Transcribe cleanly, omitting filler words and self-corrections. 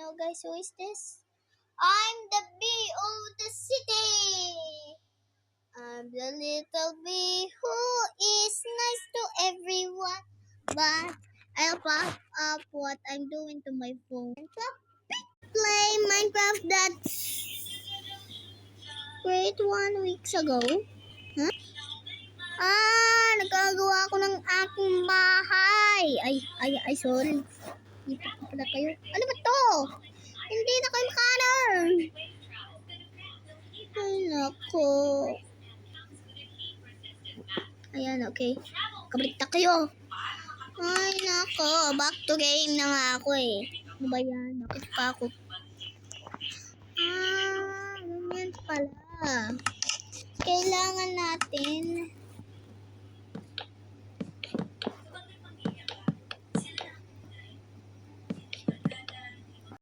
know, guys, who is this? I'm the bee of the city. I'm the little bee who is nice to everyone. But I'll pop up what I'm doing to my phone. Play Minecraft that's great 1 week ago. Huh? Nagagawa ko ng aking bahay. Ay, sorry. Hindi pa pala kayo. Ano ba to? Hindi na kayo makalar. Ay, nako. Ayan, okay. Kabalik na kayo. Ay, nako. Back to game na nga ako eh. Ano ba yan? Bakit pa ako? Ganyan pala. Kailangan natin